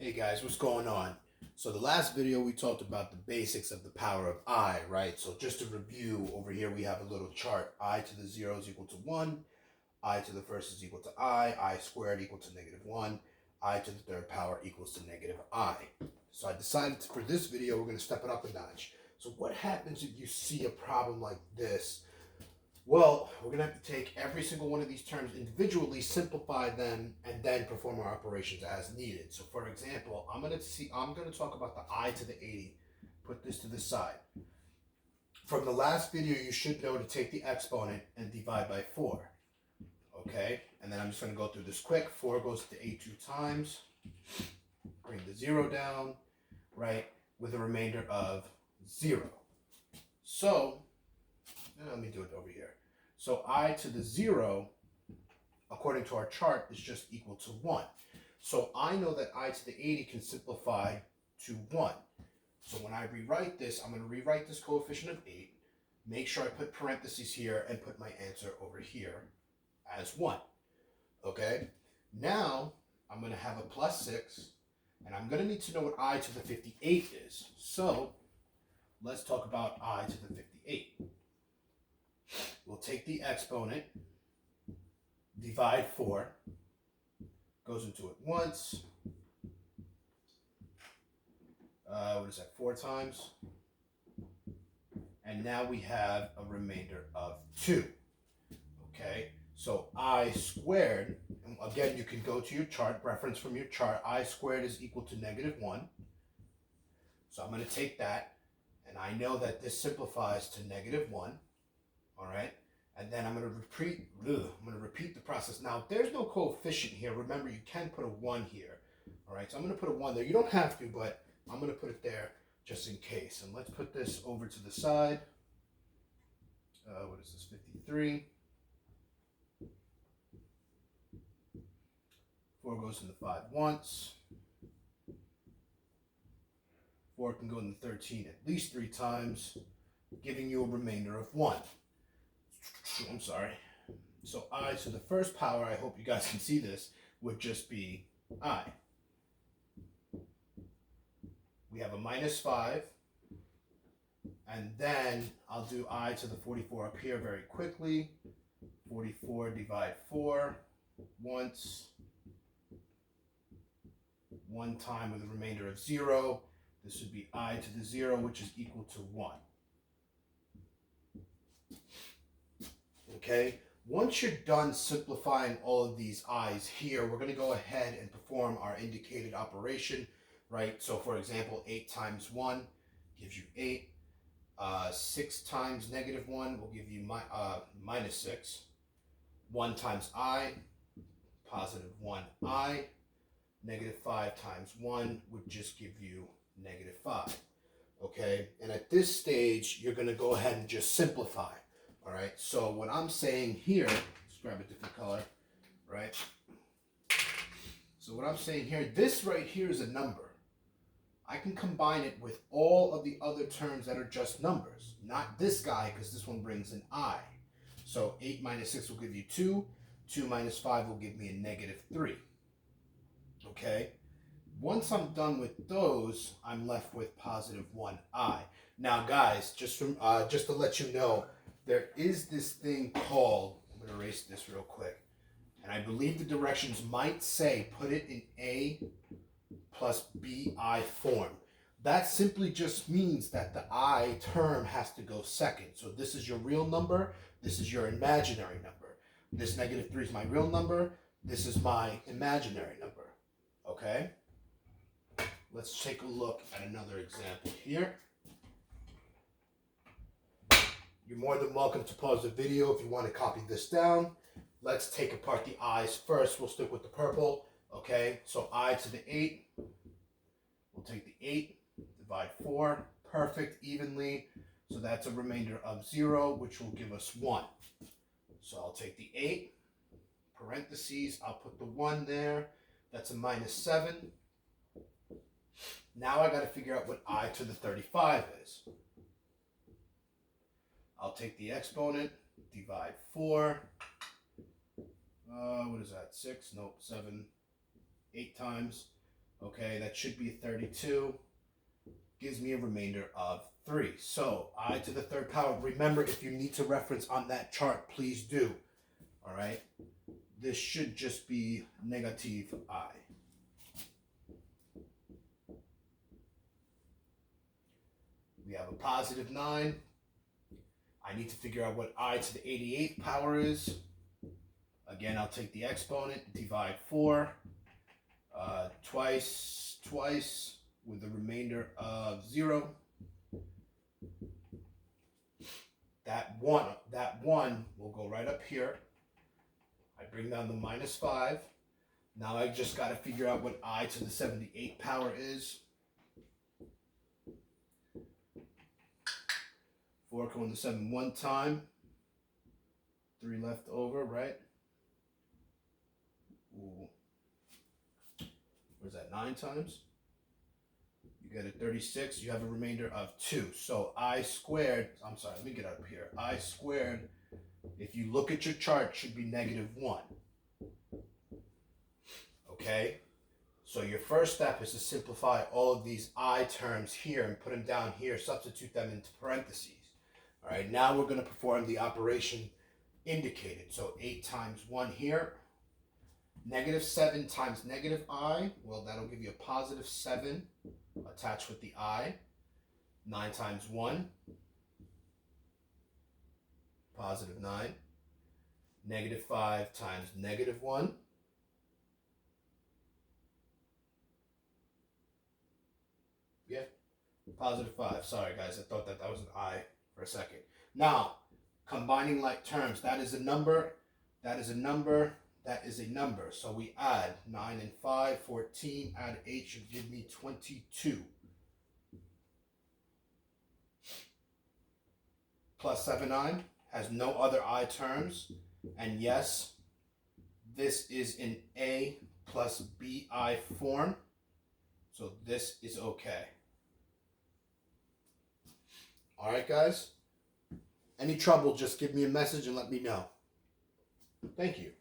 Hey guys, what's going on? So the last video we talked about the basics of the power of I, right? So just to review, over here we have a little chart. I to the 0 is equal to 1, I to the first is equal to I squared equal to -1, I to the third power equals to -I. So I decided for this video we're going to step it up a notch. So what happens if you see a problem like this? Well, we're going to have to take every single one of these terms individually, simplify them, and then perform our operations as needed. So for example, I'm going to talk about the I to the 80. Put this to the side. From the last video, you should know to take the exponent and divide by 4. Okay? And then I'm just going to go through this quick. 4 goes to 8 2 times. Bring the 0 down, right? With a remainder of 0. So, let me do it over here. So I to the 0, according to our chart, is just equal to 1. So I know that I to the 80 can simplify to 1. So when I rewrite this, I'm going to rewrite this coefficient of 8, make sure I put parentheses here, and put my answer over here as 1. Okay? Now, I'm going to have a plus 6, and I'm going to need to know what I to the 58 is. So, let's talk about I to the 58. We'll take the exponent, divide 4, goes into it once. What is that, 4 times? And now we have a remainder of 2. Okay, so I squared, and again, you can go to your chart, reference from your chart, I squared is equal to -1. So I'm going to take that, and I know that this simplifies to -1. All right, and then I'm going to repeat the process. Now, if there's no coefficient here, remember you can put a 1 here. All right, so I'm going to put a 1 there. You don't have to, but I'm going to put it there just in case. And let's put this over to the side. What is this, 53? 4 goes into 5 once. 4 can go into 13 at least 3 times, giving you a remainder of 1. I'm sorry. So I to the first power, I hope you guys can see this, would just be I. We have a -5. And then I'll do I to the 44 up here very quickly. 44 divide 4 once. 1 time with a remainder of 0. This would be I to the 0, which is equal to 1. Okay, once you're done simplifying all of these i's here, we're going to go ahead and perform our indicated operation, right? So for example, 8 times 1 gives you 8. 6 times -1 will give you -6. 1 times I, +1i. -5 times 1 would just give you -5. Okay, and at this stage, you're going to go ahead and just simplify. All right, so what I'm saying here, let's grab a different color, right? So what I'm saying here, this right here is a number. I can combine it with all of the other terms that are just numbers. Not this guy, because this one brings an I. So 8 minus 6 will give you 2. 2 minus 5 will give me a -3. Okay? Once I'm done with those, I'm left with +1i. Now, guys, just to let you know, there is this thing called, I'm going to erase this real quick, and I believe the directions might say put it in A plus BI form. That simply just means that the I term has to go second. So this is your real number, this is your imaginary number. This -3 is my real number, this is my imaginary number. Okay? Let's take a look at another example here. You're more than welcome to pause the video if you want to copy this down. Let's take apart the i's first. We'll stick with the purple. Okay, so I to the 8. We'll take the 8, divide 4, perfect, evenly. So that's a remainder of 0, which will give us 1. So I'll take the 8, parentheses, I'll put the 1 there. That's a -7. Now I got to figure out what I to the 35 is. I'll take the exponent, divide 4. What is that? 6? Nope, 7. 8 times. Okay, that should be 32. Gives me a remainder of 3. So I to the third power. Remember, if you need to reference on that chart, please do. All right. This should just be negative I. We have a positive 9. I need to figure out what I to the 88th power is. Again, I'll take the exponent, divide 4, twice, with a remainder of 0. That one will go right up here. I bring down the -5. Now I just got to figure out what I to the 78th power is. 4 going to 7 one time. 3 left over, right? Ooh. Where's that? 9 times? You get a 36. You have a remainder of 2. So I squared, I'm sorry, let me get up here. I squared, if you look at your chart, should be -1. Okay? So your first step is to simplify all of these I terms here and put them down here, substitute them into parentheses. All right, now we're going to perform the operation indicated. So 8 times 1 here. -7 times -I, well, that'll give you a +7 attached with the I. 9 times 1, +9. -5 times -1. Yeah, +5. Sorry, guys, I thought that was an I for a second. Now, combining like terms, that is a number, that is a number, that is a number. So we add 9 and 5, 14, add 8 should give me 22. +7i has no other I terms. And yes, this is in A plus BI form. So this is okay. All right, guys? Any trouble, just give me a message and let me know. Thank you.